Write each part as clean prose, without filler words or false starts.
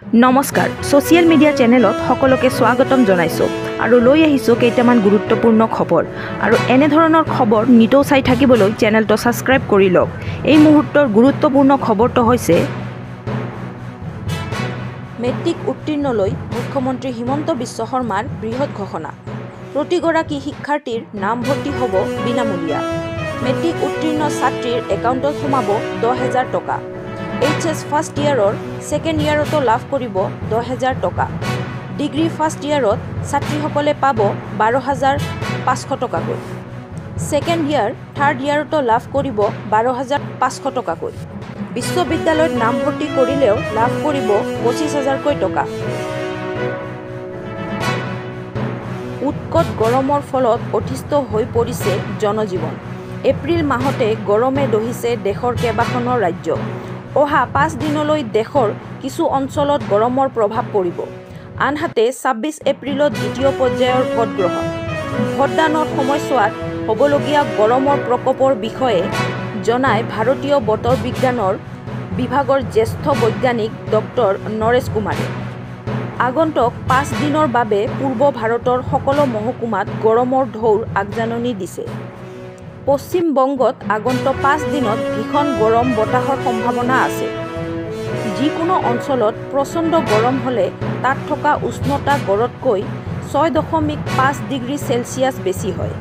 নমস্কাৰ social media চেনেলত সকলোকে স্বাগতম জনাইছো আৰু লৈ আহিছো কেইটামান গুৰুত্বপূৰ্ণ খবৰ আৰু এনে ধৰণৰ খবৰ নিতৌ চাই থাকিবলৈ চেনেলটো সাবস্ক্ৰাইব কৰি লওক। এই মুহূৰ্তৰ গুৰুত্বপূৰ্ণ খবৰটো হৈছে মেট্ৰিক উত্তীৰ্ণলৈ মুখ্যমন্ত্ৰী হিমন্ত বিশ্ব শৰ্মাৰ বৃহৎ ঘোষণা। প্ৰতিগৰাকী শিক্ষাৰ্থীৰ নাম ভৰ্তি হ'ব বিনামূলীয়া। মেট্ৰিক উত্তীৰ্ণ ছাত্ৰীৰ একাউণ্টত সোমাব 10,000 টকা। HS ফাৰ্ষ্ট ইয়াৰৰ ছেকেণ্ড ইয়াৰতো লাভ কৰিব 10,000 টকা। ডিগ্ৰী ফাৰ্ষ্ট ইয়াৰত ছাত্ৰীসকলে পাব 12,500 টকাকৈ। ছেকেণ্ড ইয়াৰ থাৰ্ড ইয়াৰতো লাভ কৰিব 12,500 টকাকৈ। বিশ্ববিদ্যালয়ত নামভৰ্তি কৰিলেও লাভ কৰিব 25,000কৈ টকা। উৎকট গৰমৰ ফলত অতিষ্ঠ হৈ পৰিছে জনজীৱন। এপ্ৰিল মাহতে গৰমে দহিছে দেশৰ কেইবাখনো ৰাজ্য। অহা 5 দিনলৈ দেশৰ কিছু অঞ্চলত গৰমৰ প্ৰভাৱ পৰিব। আনহাতে 26 এপ্ৰিলত দ্বিতীয় পৰ্যায়ৰ ভোটগ্ৰহণ। ভোটদানৰ সময়ছোৱাত হ'বলগীয়া গৰমৰ প্ৰকোপৰ বিষয়ে জনায় ভাৰতীয় বতৰ বিজ্ঞানৰ বিভাগৰ জ্যেষ্ঠ বৈজ্ঞানিক ডক্টৰ নৰেশ কুমাৰে। আগন্তুক 5 দিনৰ বাবে পূৰ্ব ভাৰতৰ সকলো মহকুমাত গৰমৰ ঢৌৰ আগজাননী দিছে। পশ্চিম বংগত আগন্তুক 5 দিনত ভীষণ গৰম বতাহৰ সম্ভাৱনা আছে। যিকোনো অঞ্চলত প্ৰচণ্ড গৰম হ'লে তাত থকা উষ্ণতা গড়তকৈ 6.5 ডিগ্ৰী চেলছিয়াছ বেছি হয়।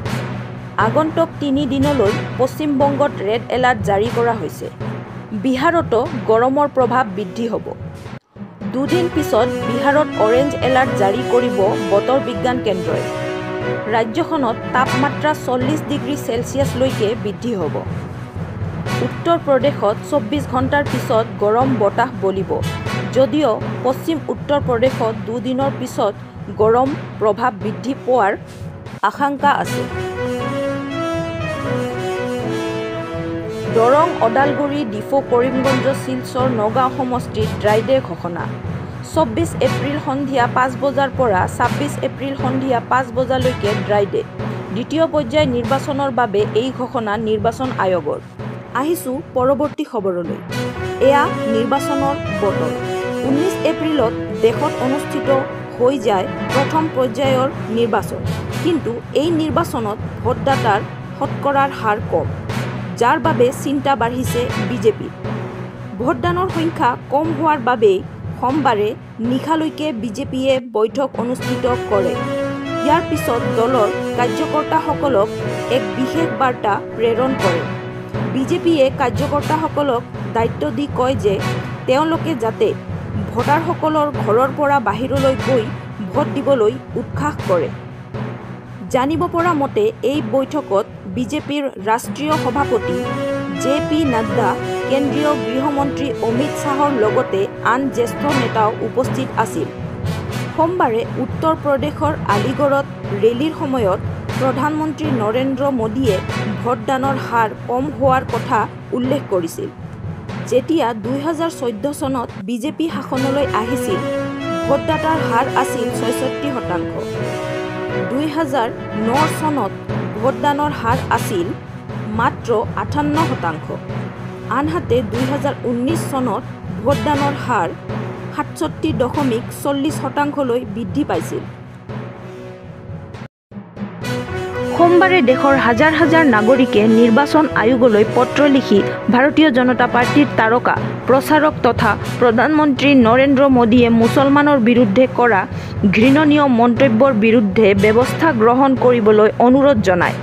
আগন্তুক 3 দিনলৈ পশ্চিম বংগত ৰেড এলাৰ্ট জাৰি কৰা হৈছে। বিহাৰতো গৰমৰ প্ৰভাৱ বৃদ্ধি হ'ব। দুদিন পিছত বিহাৰত অৰেঞ্জ এলাৰ্ট জাৰি কৰিব বতৰ বিজ্ঞান কেন্দ্ৰই। ৰাজ্যখনত তাপমাত্ৰা 40 ডিগ্ৰী চেলছিয়াছলৈকে বৃদ্ধি হ'ব। উত্তৰ প্ৰদেশত 24 ঘণ্টাৰ পিছত গৰম বতাহ বলিব, যদিও পশ্চিম উত্তৰ প্ৰদেশত 2 দিনৰ পিছত গৰম প্ৰভাৱ বৃদ্ধি পোৱাৰ আশংকা আছে। দৰং, ওদালগুৰি, ডিফু, কৰিমগঞ্জ, শিলচৰ, নগাঁও সমষ্টিত ড্ৰাই ডে ঘোষণা। 24 এপ্ৰিল সন্ধিয়া 5 বজাৰ পৰা 26 এপ্ৰিল সন্ধিয়া 5 বজালৈকে ড্ৰাই ডে। দ্বিতীয় পৰ্যায় নিৰ্বাচনৰ বাবে এই ঘোষণা নিৰ্বাচন আয়োগৰ। আহিছোঁ পৰৱৰ্তী খবৰলৈ। এয়া নিৰ্বাচনৰ বতৰ। 19 এপ্ৰিলত দেশত অনুষ্ঠিত হৈ যায় প্ৰথম পৰ্যায়ৰ নিৰ্বাচন। কিন্তু এই নিৰ্বাচনত ভোটদাতাৰ শতকৰাৰ হাৰ কম, যাৰ বাবে চিন্তা বাঢ়িছে বিজেপিৰ। ভোটদানৰ সংখ্যা কম হোৱাৰ বাবেই সোমবাৰে নিশালৈকে বিজেপিয়ে বৈঠক অনুষ্ঠিত কৰে। ইয়াৰ পিছত দলৰ কাৰ্যকৰ্তাসকলক এক বিশেষ বাৰ্তা প্ৰেৰণ কৰে। বিজেপিয়ে কাৰ্যকৰ্তাসকলক দায়িত্ব দি কয় যে তেওঁলোকে যাতে ভোটাৰসকলৰ ঘৰৰ পৰা বাহিৰলৈ গৈ ভোট দিবলৈ উৎসাহ কৰে। জানিব পৰা মতে এই বৈঠকত বিজেপিৰ ৰাষ্ট্ৰীয় সভাপতি JP নাড্ডা, কেন্দ্ৰীয় গৃহমন্ত্ৰী অমিত শ্বাহৰ লগতে আন জ্যেষ্ঠ নেতাও উপস্থিত আছিল। সোমবাৰে উত্তৰ প্ৰদেশৰ আলিগড়ত ৰেলীৰ সময়ত প্ৰধানমন্ত্ৰী নৰেন্দ্ৰ মোদীয়ে ভোটদানৰ হাৰ কম হোৱাৰ কথা উল্লেখ কৰিছিল। যেতিয়া 2014 চনত বিজেপি শাসনলৈ আহিছিল, ভোটদাতাৰ হাৰ আছিল 66%। 2009 চনত ভোটদানৰ হাৰ আছিল মাত্ৰ 58%। আনহাতে 2019 চনত ভোটদানৰ হাৰ 67.40% বৃদ্ধি পাইছিল। সোমবাৰে দেশৰ হাজাৰ হাজাৰ নাগৰিকে নিৰ্বাচন আয়োগলৈ পত্ৰ লিখি ভাৰতীয় জনতা পাৰ্টিৰ তাৰকা প্ৰচাৰক তথা প্ৰধানমন্ত্ৰী নৰেন্দ্ৰ মোদীয়ে মুছলমানৰ বিৰুদ্ধে কৰা ঘৃণনীয় মন্তব্যৰ বিৰুদ্ধে ব্যৱস্থা গ্ৰহণ কৰিবলৈ অনুৰোধ জনায়।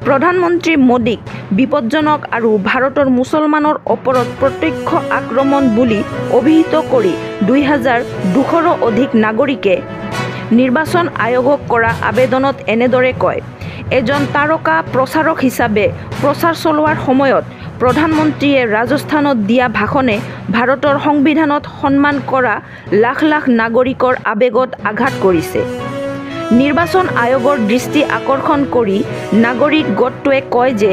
প্ৰধানমন্ত্ৰী মোদীক বিপদজনক আৰু ভাৰতৰ মুছলমানৰ ওপৰত প্ৰত্যক্ষ আক্ৰমণ বুলি অভিহিত কৰি 2,200ৰো অধিক নাগৰিকে নিৰ্বাচন আয়োগক কৰা আবেদনত এনেদৰে কয়। এজন তাৰকা প্ৰচাৰক হিচাপে প্ৰচাৰ চলোৱাৰ সময়ত প্ৰধানমন্ত্ৰীয়ে ৰাজস্থানত দিয়া ভাষণে ভাৰতৰ সংবিধানত সন্মান কৰা লাখ লাখ নাগৰিকৰ আৱেগত আঘাত কৰিছে। নিৰ্বাচন আয়োগৰ দৃষ্টি আকৰ্ষণ কৰি নাগৰিক গোটটোৱে কয় যে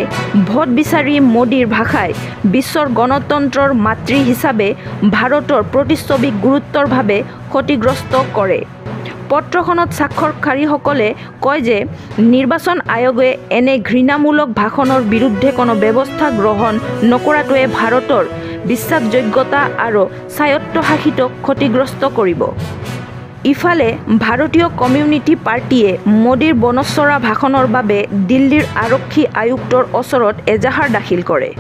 ভোট বিচাৰি মোদীৰ ভাষাই বিশ্বৰ গণতন্ত্ৰৰ মাতৃ হিচাপে ভাৰতৰ প্ৰতিচ্ছবিক গুৰুতৰভাৱে ক্ষতিগ্ৰস্ত কৰে। পত্ৰখনত স্বাক্ষৰকাৰীসকলে কয় যে নিৰ্বাচন আয়োগে এনে ঘৃণামূলক ভাষণৰ বিৰুদ্ধে কোনো ব্যৱস্থা গ্ৰহণ নকৰাটোৱে ভাৰতৰ বিশ্বাসযোগ্যতা আৰু স্বায়ত্তশাসিতক ক্ষতিগ্ৰস্ত কৰিব। ইফালে ভাৰতীয় কমিউনিটি পাৰ্টিয়ে মোদীৰ বনচৰা ভাষণৰ বাবে দিল্লীৰ আৰক্ষী আয়ুক্তৰ ওচৰত এজাহাৰ দাখিল কৰে।